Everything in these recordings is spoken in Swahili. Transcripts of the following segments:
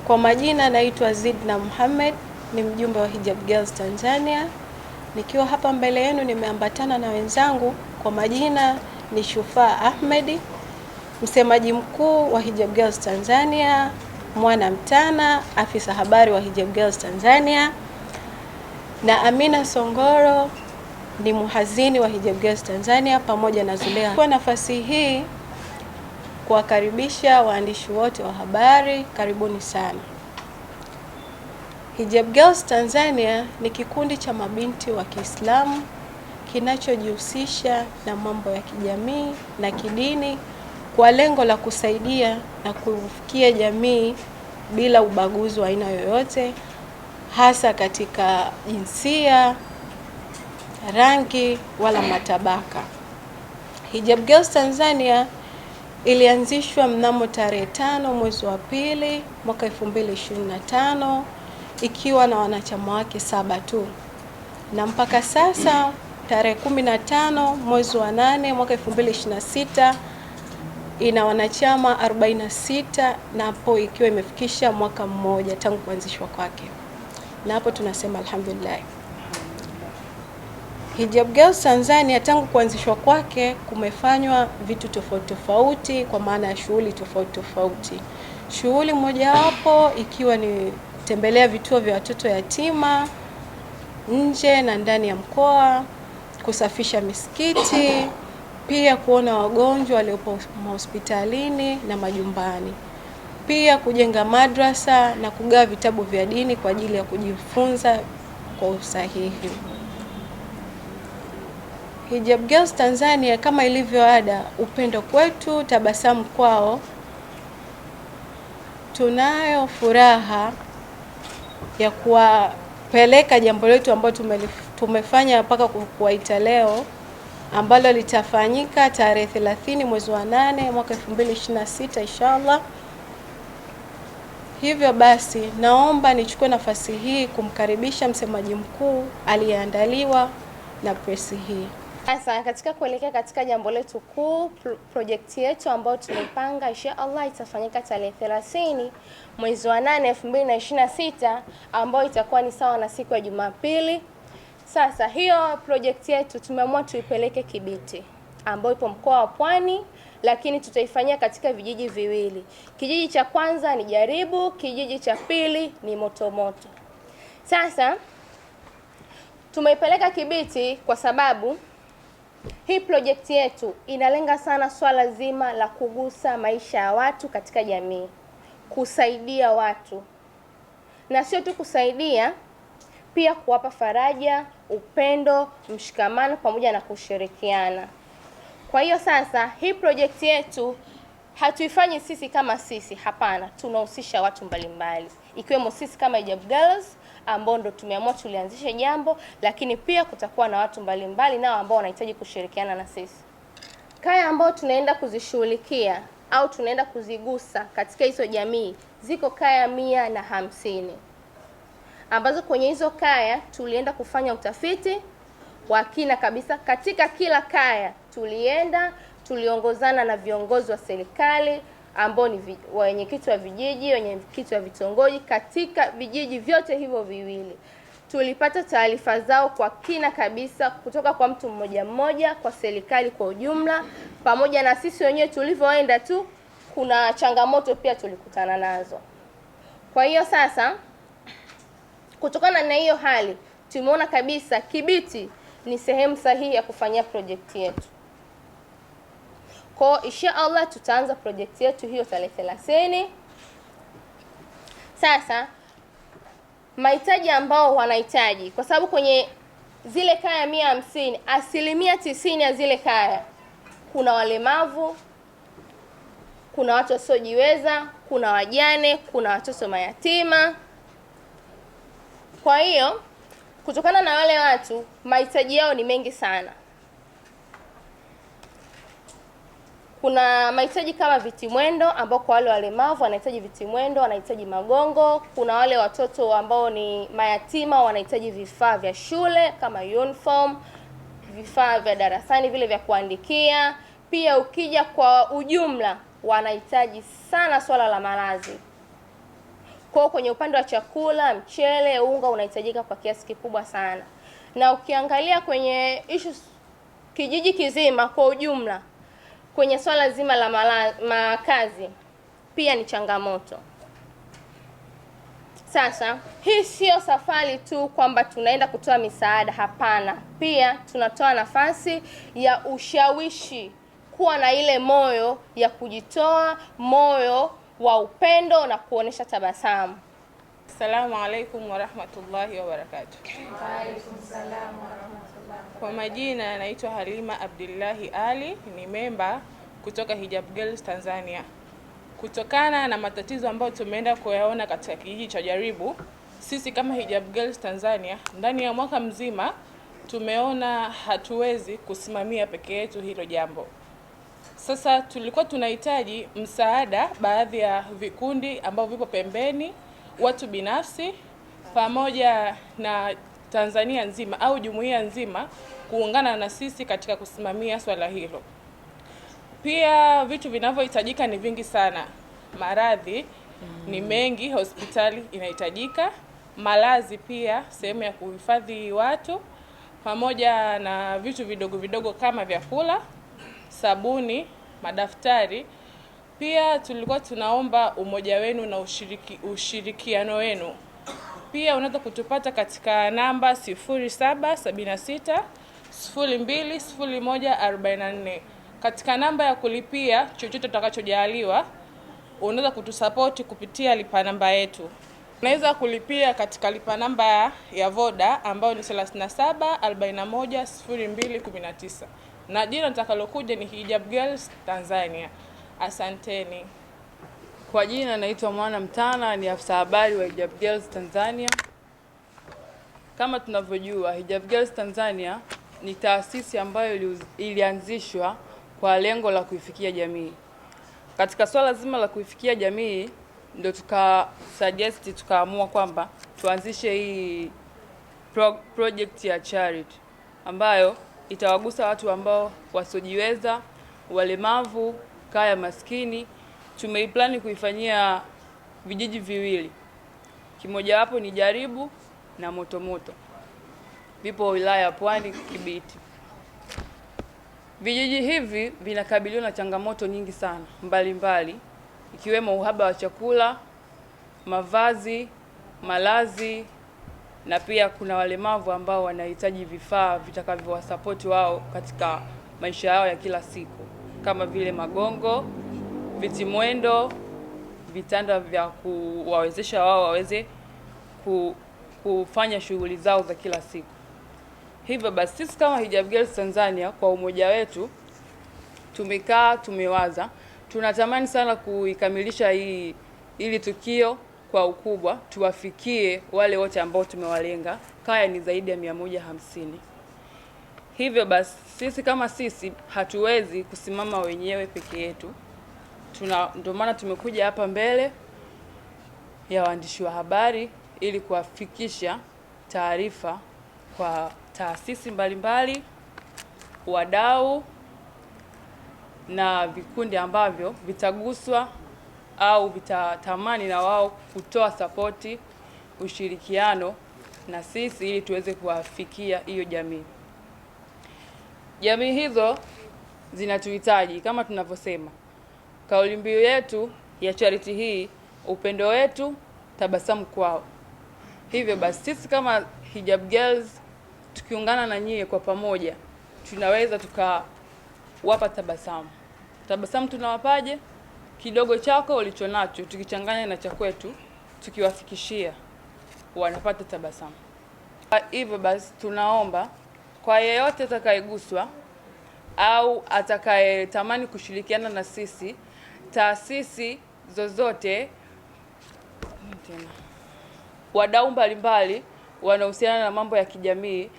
Kwa majina naitwa Zidna Muhammad, ni mjumbe wa Hijab Girls Tanzania. Nikiwa hapa mbele yenu nimeambatana na wenzangu. Kwa majina ni Shufaa Ahmed, msemaji mkuu wa Hijab Girls Tanzania, Mwana Mtana, afisa habari wa Hijab Girls Tanzania, na Amina Songoro ni muhazini wa Hijab Girls Tanzania, pamoja na Zulea. Kwa nafasi hii kuwakaribisha waandishi wote wa habari, karibuni sana. Hijab Girls Tanzania ni kikundi cha mabinti wa Kiislamu kinachojihusisha na mambo ya kijamii na kidini kwa lengo la kusaidia na kufikia jamii bila ubaguzi wa aina yoyote, hasa katika jinsia, rangi wala matabaka. Hijab Girls Tanzania ilianzishwa mnamo tarehe 5 mwezi wa pili mwaka 2025 ikiwa na wanachama wake 7 tu, na mpaka sasa tarehe 15 mwezi wa 8 mwaka 2026 ina wanachama 46, na hapo ikiwa imefikisha mwaka mmoja tangu kuanzishwa kwake, na hapo tunasema alhamdulillah. Hijab Girls Tanzania tangu kuanzishwa kwake kumefanywa vitu tofauti tofauti, kwa maana ya shughuli tofauti tofauti. Shughuli mojawapo ikiwa ni kutembelea vituo vya watoto yatima nje na ndani ya mkoa, kusafisha misikiti, pia kuona wagonjwa waliopo hospitalini na majumbani, pia kujenga madrasa na kugawa vitabu vya dini kwa ajili ya kujifunza kwa usahihi. Hijab Girls Tanzania kama ilivyo ada, upendo kwetu, tabasamu kwao. Tunayo furaha ya kuwapeleka jambo letu ambalo tumefanya mpaka kuwaita leo, ambalo litafanyika tarehe 30 mwezi wa 8 mwaka 2026 inshallah. Hivyo basi naomba nichukue nafasi hii kumkaribisha msemaji mkuu aliyeandaliwa na press hii. Sasa katika kuelekea katika jambo letu kuu, project yetu ambayo tumepanga inshallah itafanyika tarehe 30 mwezi wa 8 2026, ambayo itakuwa ni sawa na siku ya Jumapili. Sasa hiyo project yetu tumeamua tuipeleke Kibiti, ambayo ipo mkoa wa Pwani, lakini tutaifanyia katika vijiji viwili. Kijiji cha kwanza ni Jaribu, kijiji cha pili ni Motomoto. Sasa tumeipeleka Kibiti kwa sababu hii project yetu inalenga sana swala zima la kugusa maisha ya watu katika jamii, kusaidia watu, na sio tu kusaidia, pia kuwapa faraja, upendo, mshikamano pamoja na kushirikiana. Kwa hiyo sasa hii project yetu hatuifanyi sisi kama sisi, hapana, tunahusisha watu mbalimbali, ikiwemo sisi kama Hijab Girls ambao ndo tumeamua tulianzisha jambo, lakini pia kutakuwa na watu mbalimbali nao ambao wanahitaji kushirikiana na sisi. Kaya ambao tunaenda kuzishughulikia au tunaenda kuzigusa katika hizo jamii ziko kaya 150, ambazo kwenye hizo kaya tulienda kufanya utafiti wa kina kabisa. Katika kila kaya tuliongozana na viongozi wa serikali ambao ni wenyekiti wa vijiji, wenyekiti wa vitongoji katika vijiji vyote hivyo viwili. Tulipata taarifa zao kwa kina kabisa kutoka kwa mtu mmoja mmoja, kwa serikali kwa ujumla, pamoja na sisi wenyewe tulivyoenda tu kuna changamoto pia tulikutana nazo. Kwa hiyo sasa kutokana na hiyo hali tumeona kabisa Kibiti ni sehemu sahihi ya kufanyia project yetu. Kwa inshallah tutaanza project yetu hiyo tarehe 30. Sasa mahitaji ambao wanahitaji, kwa sababu kwenye zile kaya 150, 90% ya zile kaya kuna walemavu, kuna watu wasiojiweza, kuna wajane, kuna watoto mayatima. Kwa hiyo kutokana na wale watu mahitaji yao ni mengi sana. Kuna mahitaji kama vitimwendo ambao kwa wale walemavu wanahitaji vitimwendo, wanahitaji magongo. Kuna wale watoto ambao ni mayatima wanahitaji vifaa vya shule kama uniform, vifaa vya darasani vile vya kuandikia. Pia ukija kwa ujumla wanahitaji sana swala la malazi. Kwa kwenye upande wa chakula, mchele, unga unahitajika kwa kiasi kikubwa sana. Na ukiangalia kwenye issues kijiji kizima kwa ujumla, kwenye swala zima la makazi pia ni changamoto. Sasa hii sio safari tu kwamba tunaenda kutoa misaada, hapana. Pia tunatoa nafasi ya ushawishi, kuwa na ile moyo ya kujitoa, moyo wa upendo na kuonesha tabasamu. Assalamu alaikum warahmatullahi wabarakatuh. Wa alaikum salaam warahmatullahi. Kwa majina naitwa Halima Abdullahi Ali, ni memba kutoka Hijab Girls Tanzania. Kutokana na matatizo ambayo tumeenda kuyaona katika kijiji cha Jaribu, sisi kama Hijab Girls Tanzania ndani ya mwaka mzima tumeona hatuwezi kusimamia peke yetu hilo jambo. Sasa tulikuwa tunahitaji msaada baadhi ya vikundi ambao vipo pembeni, watu binafsi pamoja na Tanzania nzima au jumuiya nzima kuungana na sisi katika kusimamia swala hilo. Pia vitu vinavyohitajika ni vingi sana. Maradhi ni mengi, hospitali inahitajika, malazi pia, sehemu ya kuhifadhi watu, pamoja na vitu vidogo vidogo kama vyakula, sabuni, madaftari. Pia tulikuwa tunaomba umoja wenu na ushirikiano wenu. Pia unaweza kutupata katika namba 0776 020144. Katika namba ya kulipia chochote utakachojaliwa, unaweza kutusapoti kupitia lipa namba yetu. Unaweza kulipia katika lipa namba ya Voda ambayo ni 37410219. Na jina nitakalokuja ni Hijab Girls Tanzania. Asanteni. Kwa jina naitwa Mwana Mtana, ni afisa habari wa Hijab Girls Tanzania. Kama tunavyojua, Hijab Girls Tanzania ni taasisi ambayo ilianzishwa kwa lengo la kuifikia jamii. Katika swala zima la kuifikia jamii ndio tukaamua kwamba tuanzishe hii project ya charity ambayo itawagusa watu ambao wasiojiweza, walemavu, kaya maskini. Tumeiplani kuifanyia vijiji viwili. Kimoja wapo ni Jaribu na Motomoto. Vipo wilaya ya Pwani, Kibiti. Vijiji hivi vinakabiliwa na changamoto nyingi sana mbalimbali, ikiwemo uhaba wa chakula, mavazi, malazi, na pia kuna walemavu ambao wanahitaji vifaa vitakavyowasapoti wao katika maisha yao ya kila siku, kama vile magongo, viti mwendo, vitanda vya kuwawezesha wao waweze kufanya shughuli zao za kila siku. Hivyo basi sisi kama Hijab Girls Tanzania kwa umoja wetu tumewaza tunatamani sana kuikamilisha ili tukio kwa ukubwa, tuwafikie wale wote ambao tumewalenga. Kaya ni zaidi ya 150. Hivyo basi sisi hatuwezi kusimama wenyewe peke yetu. Ndio maana tumekuja hapa mbele ya waandishi wa habari ili kuwafikisha taarifa kwa taasisi mbalimbali, wadau na vikundi ambavyo vitaguswa au vitatamani na wao kutoa sapoti, ushirikiano na sisi ili tuweze kuwafikia hiyo jamii. Jamii hizo zinatuhitaji kama tunavyosema. Kauli mbiu yetu ya charity hii, upendo wetu, tabasamu kwao. Hivyo basi sisi kama Hijab Girls tukiungana na nyie kwa pamoja tunaweza tukawapa tabasamu. Tabasamu tunawapaje? Kidogo chako ulichonacho tukichanganya na cha kwetu, tukiwafikishia wanapata tabasamu. Hivyo basi tunaomba kwa yeyote atakayeguswa au atakayetamani kushirikiana na sisi, taasisi zozote, wadau mbalimbali wanahusiana na mambo ya kijamii,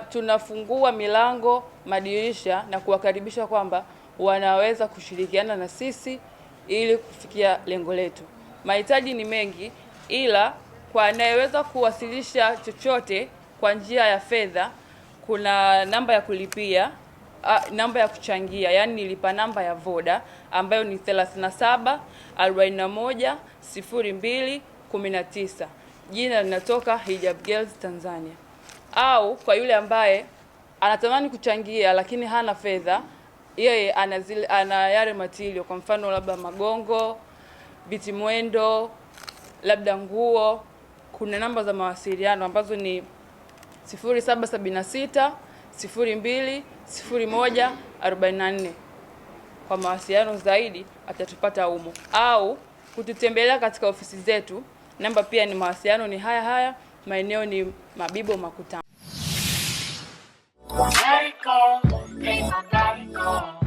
tunafungua milango, madirisha na kuwakaribisha kwamba wanaweza kushirikiana na sisi ili kufikia lengo letu. Mahitaji ni mengi, ila kwa anayeweza kuwasilisha chochote kwa njia ya fedha, kuna namba ya kulipia, namba ya kuchangia, yani nilipa namba ya Voda ambayo ni 37 41 02 19. Jina linatoka Hijab Girls Tanzania. Au kwa yule ambaye anatamani kuchangia lakini hana fedha, yeye ana yale material, kwa mfano labda magongo, biti mwendo, labda nguo. Kuna namba za mawasiliano ambazo ni 0776 02 01 44. Kwa mawasiliano zaidi atatupata humo, au kututembelea katika ofisi zetu. Namba pia ni mawasiliano ni haya, maeneo ni Mabibo Makutano. Let it go, make my body go.